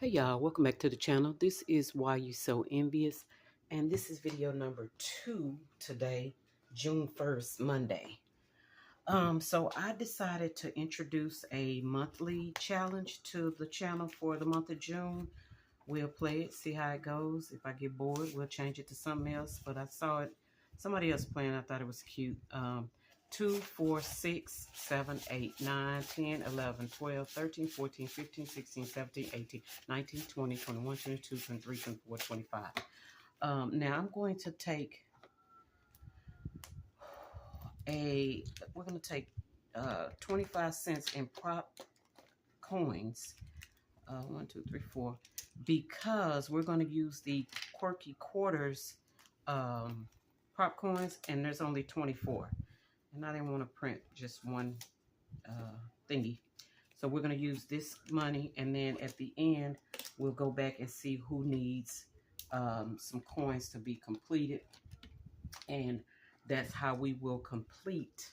Hey y'all, welcome back to the channel. This is Why You So Envious, and this is video number 2 today, June 1st, Monday. So I decided to introduce a monthly challenge to the channel for the month of June. We'll play it, see how it goes. If I get bored, we'll change it to something else, but I saw it, somebody else playing, I thought it was cute. 2, 4, 6, 7, 8, 9, 10, 11, 12, 13, 14, 15, 16, 17, 18, 19, 20, 21, 22, 23, 24, 25. Now I'm going to take we're going to take 25 cents in prop coins. 1, 2, 3, 4, because we're going to use the quirky quarters prop coins, and there's only 24. And I didn't want to print just one thingy. So we're going to use this money, and then at the end, we'll go back and see who needs some coins to be completed. And that's how we will complete,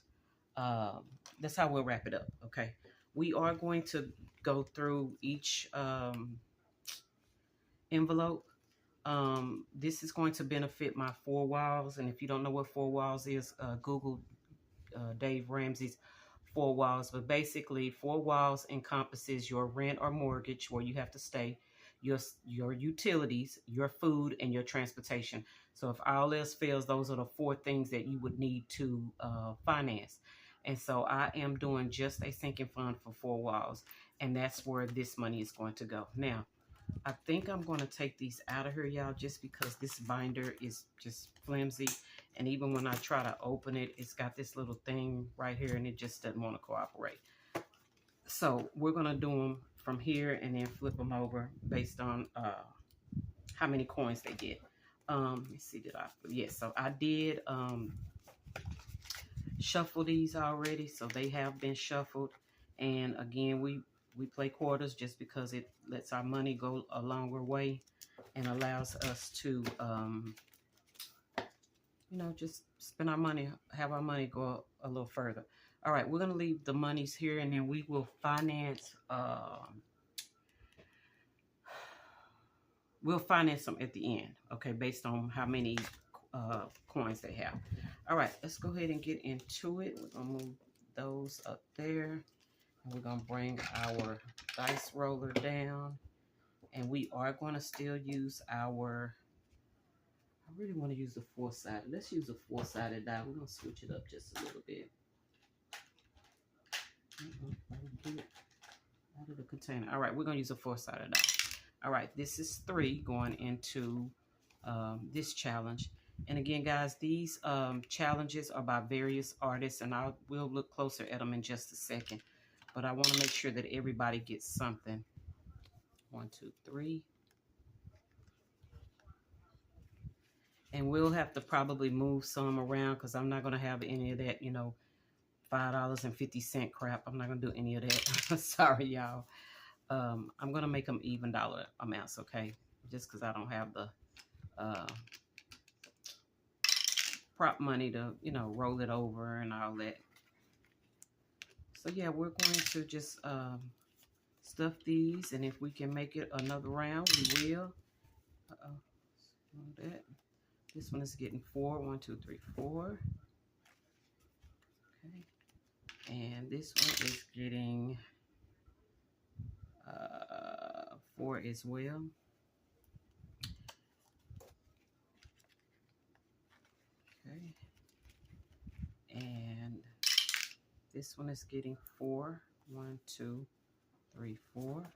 that's how we'll wrap it up, okay? We are going to go through each envelope. This is going to benefit my 4 walls, and if you don't know what 4 walls is, Google Dave Ramsey's 4 walls. But basically 4 walls encompasses your rent or mortgage, where you have to stay, your utilities, your food, and your transportation. So if all else fails, those are the 4 things that you would need to finance. And so I am doing just a sinking fund for 4 walls, and that's where this money is going to go. Now, I think I'm going to take these out of here, y'all, just because this binder is just flimsy. And even when I try to open it, it's got this little thing right here, and it just doesn't want to cooperate. So we're going to do them from here and then flip them over based on how many coins they get. Let me see, yes, so I did shuffle these already, so they have been shuffled. And again, we play quarters just because it lets our money go a longer way and allows us to, you know, just spend our money, have our money go a little further. All right, we're going to leave the monies here, and then we will finance, we'll finance them at the end, okay, based on how many coins they have. All right, let's go ahead and get into it. We're going to move those up there. We're going to bring our dice roller down, and we are going to still use our, I really want to use the 4-sided. Let's use a 4-sided die. We're going to switch it up just a little bit. Out of the container. All right, we're going to use a 4-sided die. All right, this is 3 going into this challenge. And again, guys, these challenges are by various artists, and we'll look closer at them in just a second. But I want to make sure that everybody gets something. 1, 2, 3. And we'll have to probably move some around because I'm not going to have any of that, you know, $5.50 crap. I'm not going to do any of that. Sorry, y'all. I'm going to make them even dollar amounts, okay? Just because I don't have the prop money to, you know, roll it over and all that. So yeah, we're going to just stuff these, and if we can make it another round, we will. That. This one is getting 4. 1, 2, 3, 4. Okay. And this one is getting 4 as well. Okay. And this one is getting 4. 1, 2, 3, 4.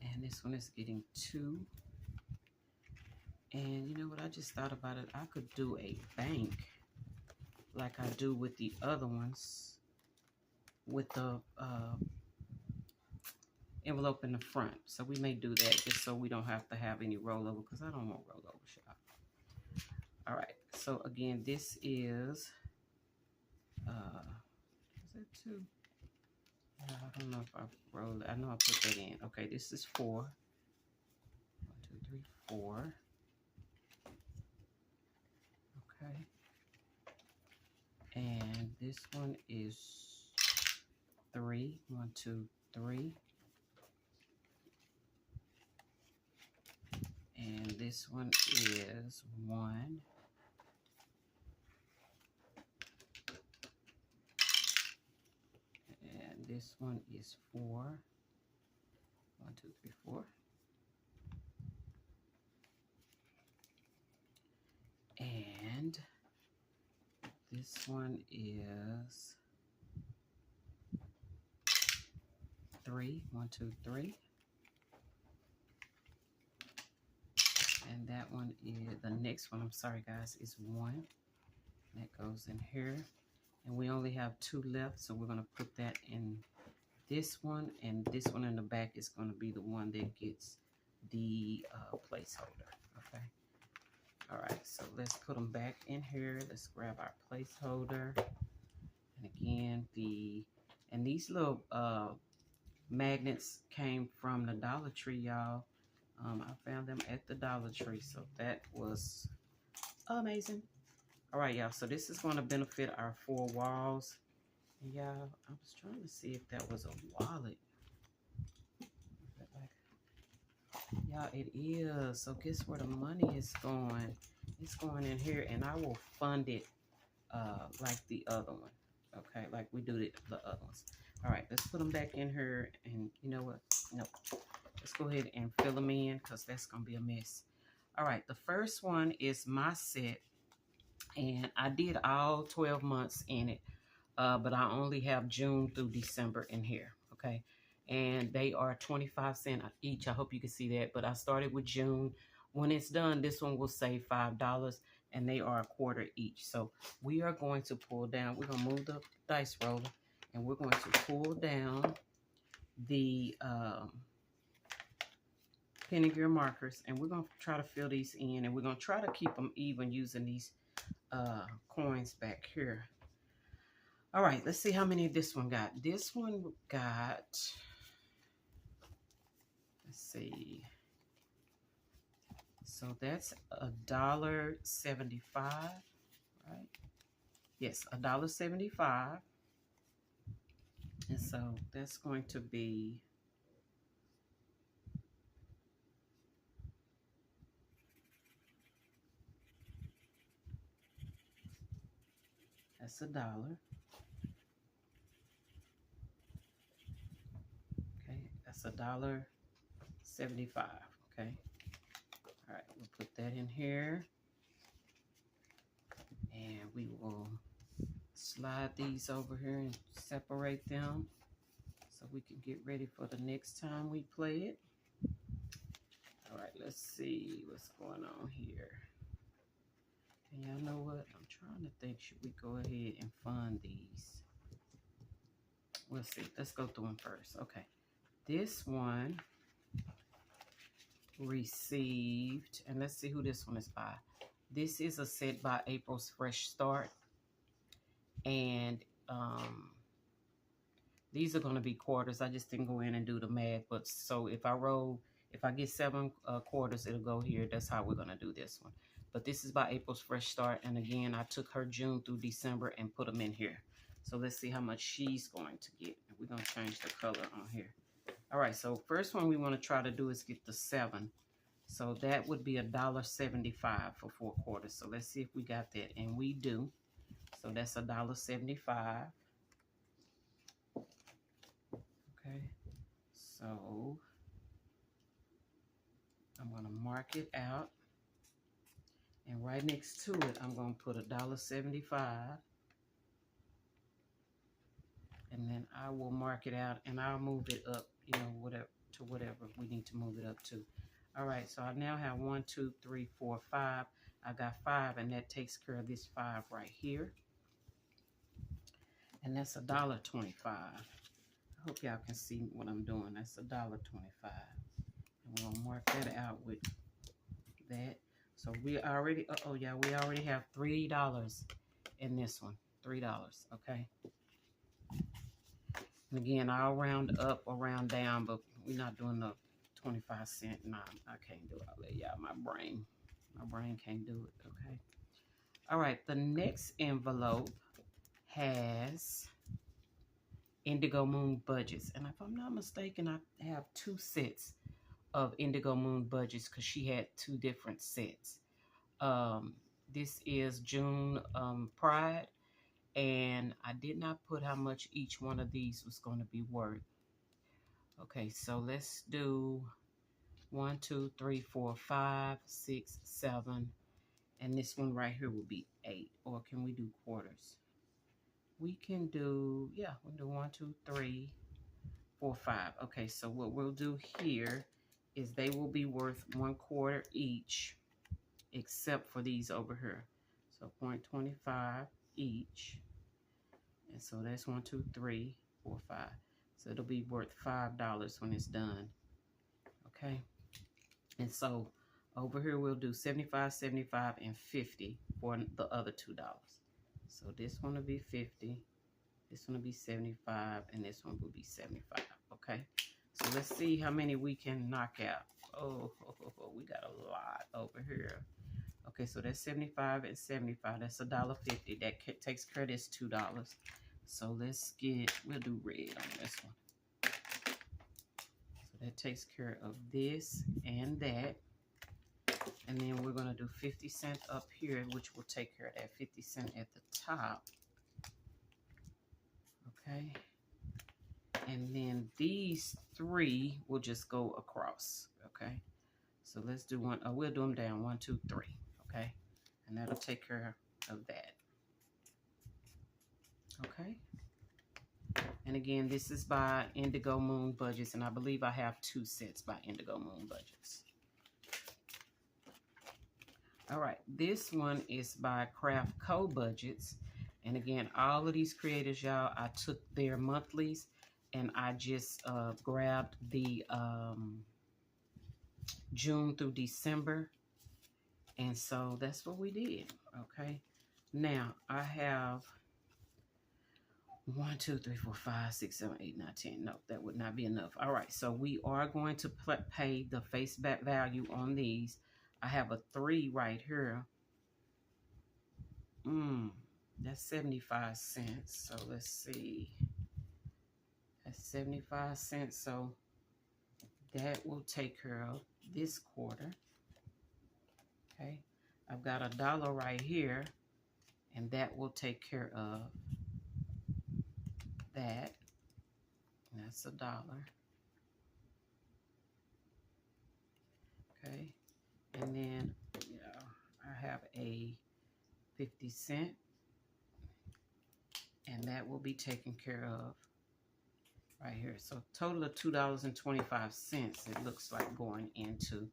And this one is getting 2. And you know what? I just thought about it. I could do a bank like I do with the other ones, with the envelope in the front. So we may do that just so we don't have to have any rollover, because I don't want rollover shop. All right. So again, this is that 2? I don't know if I rolled it. I know I put that in. Okay, this is 4. 1, 2, 3, 4. Okay. And this one is 3. 1, 2, 3. And this one is 1. And this one is 4. 1, 2, 3, 4. And this one is 3. 1, 2, 3. And that one is, the next one, I'm sorry guys, is 1. That goes in here. And we only have 2 left, so we're going to put that in this one. And this one in the back is going to be the one that gets the placeholder. Okay. All right, so let's put them back in here. Let's grab our placeholder. And again, these little magnets came from the Dollar Tree, y'all. I found them at the Dollar Tree, so that was amazing. All right, y'all, so this is going to benefit our 4 walls. And y'all, I was trying to see if that was a wallet. Y'all, it is. So guess where the money is going? It's going in here, and I will fund it like the other one. Okay, like we do the other ones. All right, let's put them back in here, and you know what? No. Let's go ahead and fill them in because that's going to be a mess. All right, the first one is my set. And I did all 12 months in it. But I only have June through December in here. Okay. And they are 25 cents each. I hope you can see that. But I started with June. When it's done, this one will save $5. And they are $1/4 each. So we are going to pull down. We're going to move the dice roller. And we're going to pull down the penny gear markers, and we're going to try to fill these in, and we're going to try to keep them even using these coins back here. All right, let's see how many this one got. This one got, let's see, so that's $1.75, right? Yes, $1.75. And so that's going to be that's $1. Okay, that's $1.75. Okay. All right, we'll put that in here. And we will slide these over here and separate them so we can get ready for the next time we play it. All right, let's see what's going on here. And y'all know what? I'm trying to think, should we go ahead and fund these? We'll see. Let's go through them first. Okay. This one received, and let's see who this one is by. This is a set by April's Fresh Start. And these are going to be quarters. I just didn't go in and do the math. But so if I get 7 quarters, it'll go here. That's how we're going to do this one. But this is by April's Fresh Start. And again, I took her June through December and put them in here. So let's see how much she's going to get. And we're going to change the color on here. All right, so first one we want to try to do is get the 7. So that would be $1.75 for 4 quarters. So let's see if we got that. And we do. So that's $1.75. Okay. So I'm going to mark it out. And right next to it, I'm going to put $1.75. And then I will mark it out, and I'll move it up, you know, whatever to whatever we need to move it up to. All right, so I now have 1, 2, 3, 4, 5. I got 5, and that takes care of this 5 right here. And that's $1.25. I hope y'all can see what I'm doing. That's $1.25. And we're gonna mark that out with that. So we already, we already have $3 in this one. $3, okay? And again, I'll round up or round down, but we're not doing the 25 cent. Nah, I can't do all that, y'all. My brain can't do it, okay? All right, the next envelope has Indigo Moon budgets. And if I'm not mistaken, I have 2 sets of Indigo Moon budgets because she had 2 different sets. This is June Pride, and I did not put how much each one of these was going to be worth. Okay, so let's do 1, 2, 3, 4, 5, 6, 7, and this one right here will be 8. Or can we do quarters? We can do, yeah, we'll do 1, 2, 3, 4, 5. Okay, so what we'll do here is they will be worth 1/4 each, except for these over here. So 0.25 each. And so that's 1, 2, 3, 4, 5. So it'll be worth $5 when it's done. Okay. And so over here we'll do 75, 75, and 50 for the other $2. So this one will be 50, this one will be 75, and this one will be 75. Okay. So let's see how many we can knock out. Oh, we got a lot over here. Okay, so that's 75 and 75. That's $1.50. That takes care of this $2. So let's get, we'll do red on this one. So that takes care of this and that. And then we're going to do 50 cents up here, which will take care of that 50 cents at the top. Okay. And then these 3 will just go across. Okay. So let's do one. Oh, we'll do them down. 1, 2, 3. Okay. And that'll take care of that. Okay. And again, this is by Indigo Moon Budgets. And I believe I have 2 sets by Indigo Moon Budgets. All right. This one is by Craft Co Budgets. And again, all of these creators, y'all, I took their monthlies and I just grabbed the June through December. And so that's what we did. Okay. Now I have 1, 2, 3, 4, 5, 6, 7, 8, 9, 10. No, that would not be enough. All right. So we are going to pay the face back value on these. I have a 3 right here. That's 75 cents. So let's see. That's 75 cents. So that will take care of this quarter. Okay. I've got $1 right here, and that will take care of that. And that's $1. Okay. And then, I have a 50 cent, and that will be taken care of right here. So total of $2.25 it looks like going into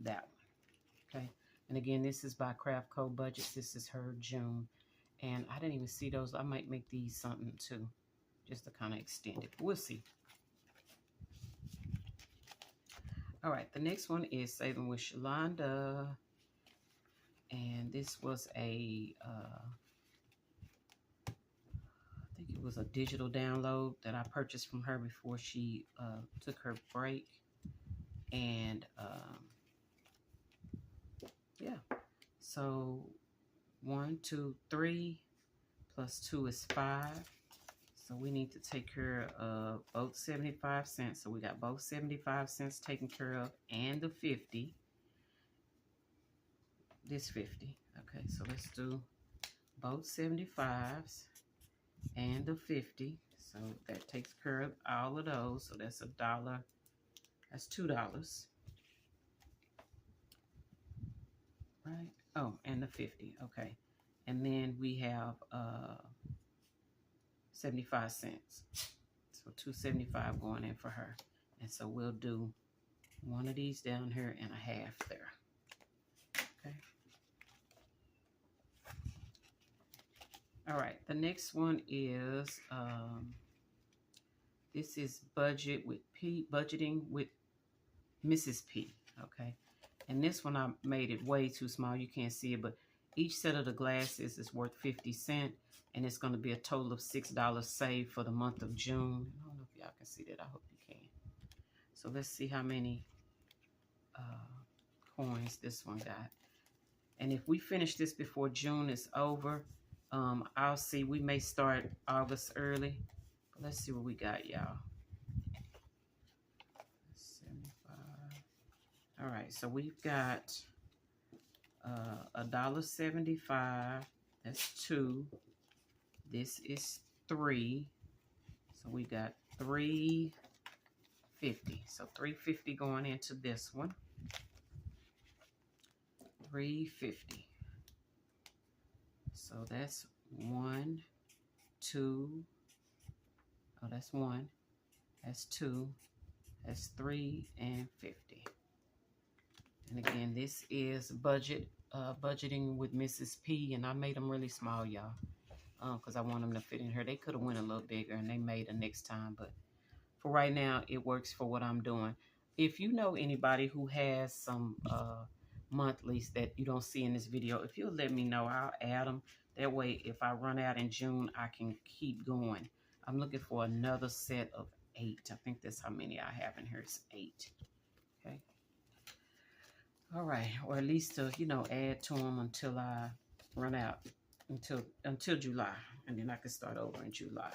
that one. Okay. And again, this is by Craft Co Budgets. This is her June. And I didn't even see those. I might make these something too, just to kind of extend it. We'll see. All right, the next one is Saving with Shalonda. And this was a, I think it was a digital download that I purchased from her before she took her break. And yeah, so 1, 2, 3 plus 2 is 5. So we need to take care of both 75 cents. So we got both 75 cents taken care of and the 50. This 50. Okay, so let's do both 75s and the 50. So that takes care of all of those. So that's $1. That's $2. Right? Oh, and the 50. Okay. And then we have 75 cents. So $2.75 going in for her. And so we'll do one of these down here and a half there. Okay. All right. The next one is this is budgeting with Mrs. P. Okay. And this one I made it way too small. You can't see it, but each set of the glasses is worth 50 cents. And it's going to be a total of $6 saved for the month of June. I don't know if y'all can see that. I hope you can. So let's see how many coins this one got. And if we finish this before June is over, I'll see. We may start August early. Let's see what we got, y'all. 75. All right, so we've got $1.75. That's 2. This is 3. So we got $3.50. So $3.50 going into this one. $3.50. So that's 1, 2. Oh, that's 1. That's 2. That's 3 and 50. And again, this is budgeting with Mrs. P, and I made them really small, y'all, because I want them to fit in here. They could have went a little bigger, and they made it next time, but for right now, it works for what I'm doing. If you know anybody who has some monthlies that you don't see in this video, if you'll let me know, I'll add them. That way, if I run out in June, I can keep going. I'm looking for another set of 8. I think that's how many I have in here. It's 8. Okay. All right, or at least to, you know, add to them until I run out, until July, and then I can start over in July.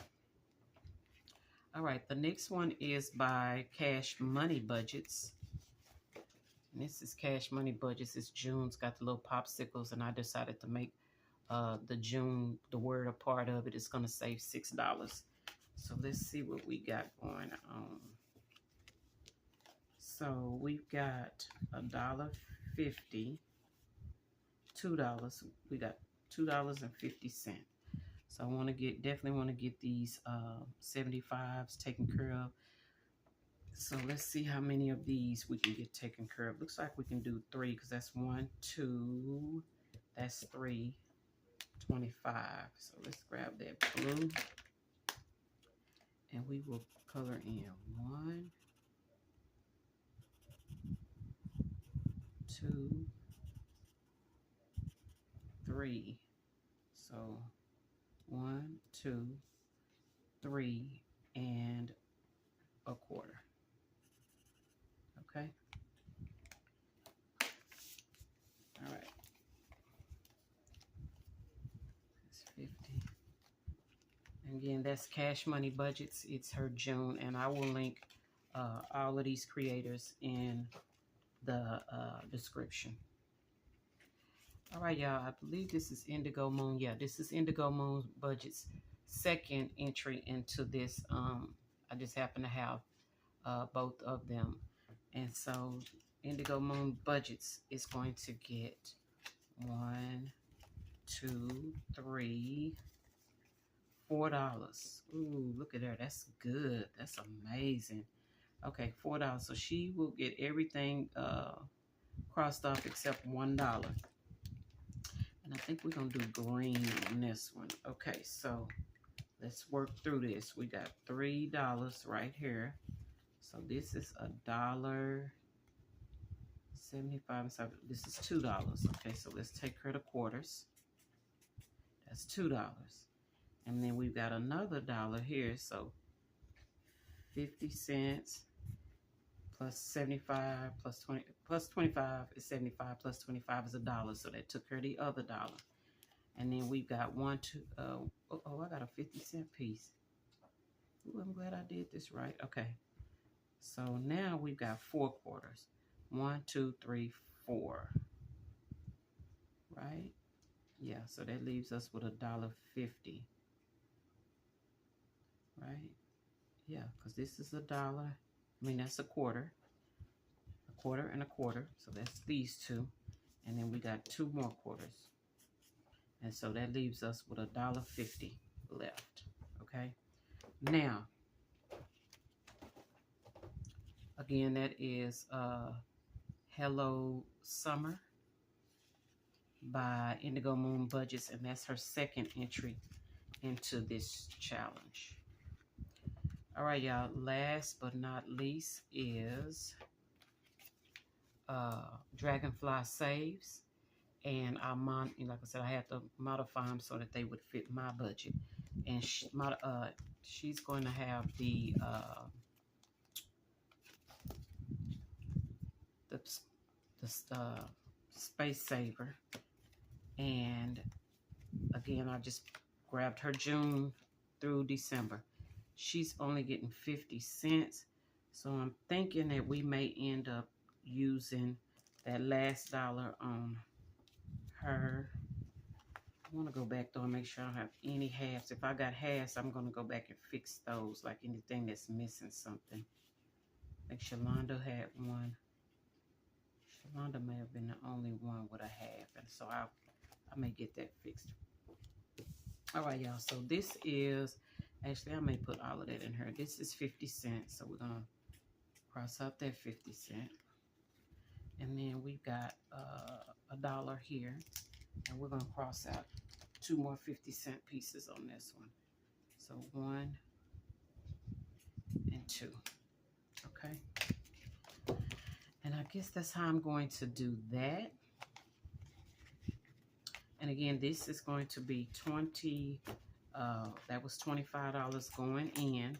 All right, the next one is by Cash Money Budgets. And this is Cash Money Budgets. It's June's got the little popsicles, and I decided to make the June, the word a part of it. It's going to save $6. So let's see what we got going on. So we've got $1.50, $2. We got $2.50. So I want to definitely want to get these 75s taken care of. So let's see how many of these we can get taken care of. Looks like we can do 3 because that's 1, 2, that's 3, 25. So let's grab that blue and we will color in 1, 2, 3. So 1, 2, 3, and a quarter. Okay. All right. That's 50. Again, that's Cash Money Budgets. It's her June, and I will link all of these creators in the description. All right, y'all. I believe this is Indigo Moon. Yeah, this is Indigo Moon Budget's second entry into this. I just happen to have both of them. And so Indigo Moon Budgets is going to get 1, 2, 3, $4. Ooh, look at her. That's good. That's amazing. Okay, $4. So she will get everything crossed off except $1. And I think we're going to do green on this one. Okay, so let's work through this. We got $3 right here. So this is $1.75. So this is $2. Okay, so let's take her to quarters. That's $2. And then we've got another $1 here. So 50 cents plus 75 plus 20 plus 25 is 75 plus 25 is $1. So that took her the other $1. And then we've got 1, 2, I got a 50-cent piece. Ooh, I'm glad I did this right. Okay. So now we've got 4 quarters. 1, 2, 3, 4. Right? Yeah, so that leaves us with $1.50. Right? Yeah, because this is $1. I mean, that's a quarter. A quarter and a quarter. So that's these two. And then we got 2 more quarters. And so that leaves us with $1.50 left. Okay? Now, again, that is Hello Summer by Indigo Moon Budgets, and that's her second entry into this challenge. All right, y'all. Last but not least is Dragonfly Saves, and like I said, I had to modify them so that they would fit my budget. And she's going to have the Space Saver, and again, I just grabbed her June through December. she's only getting 50 cents. So I'm thinking that we may end up using that last dollar on her. I want to go back though and make sure I don't have any halves. If I got halves, I'm going to go back and fix those, like anything that's missing something. Like Shalonda had one. Shalonda may have been the only one with a half, and so I may get that fixed. All right, y'all. So this is, actually, I may put all of that in here. This is 50 cents, so we're going to cross out that 50 cent. And then we've got $1 here, and we're going to cross out 2 more 50-cent pieces on this one. So 1 and 2. Okay. And I guess that's how I'm going to do that. And again, this is going to be that was $25 going in,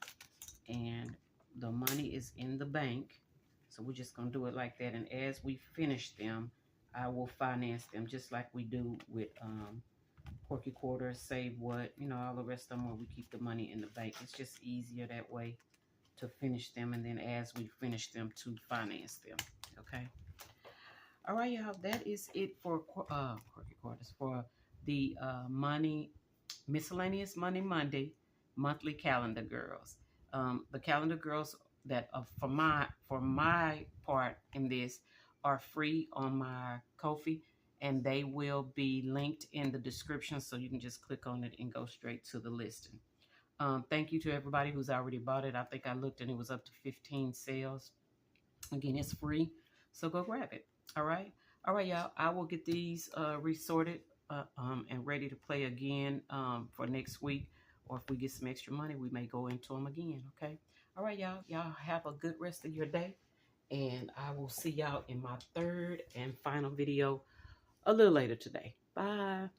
and the money is in the bank. So we're just going to do it like that. And as we finish them, I will finance them just like we do with Porky Quarters, Save What, you know, all the rest of them where we keep the money in the bank. It's just easier that way to finish them, and then as we finish them, to finance them. Okay. All right, y'all. That is it for Porky Quarters, for the Miscellaneous Money Monday monthly calendar girls. The calendar girls that for my part in this are free on my Ko-fi, and they will be linked in the description, so you can just click on it and go straight to the listing. Thank you to everybody who's already bought it. I think I looked and it was up to 15 sales. Again, it's free, so go grab it. All right, y'all. I will get these resorted and ready to play again for next week, or if we get some extra money, we may go into them again. Okay. All right, y'all. Y'all have a good rest of your day, and I will see y'all in my third and final video a little later today. Bye.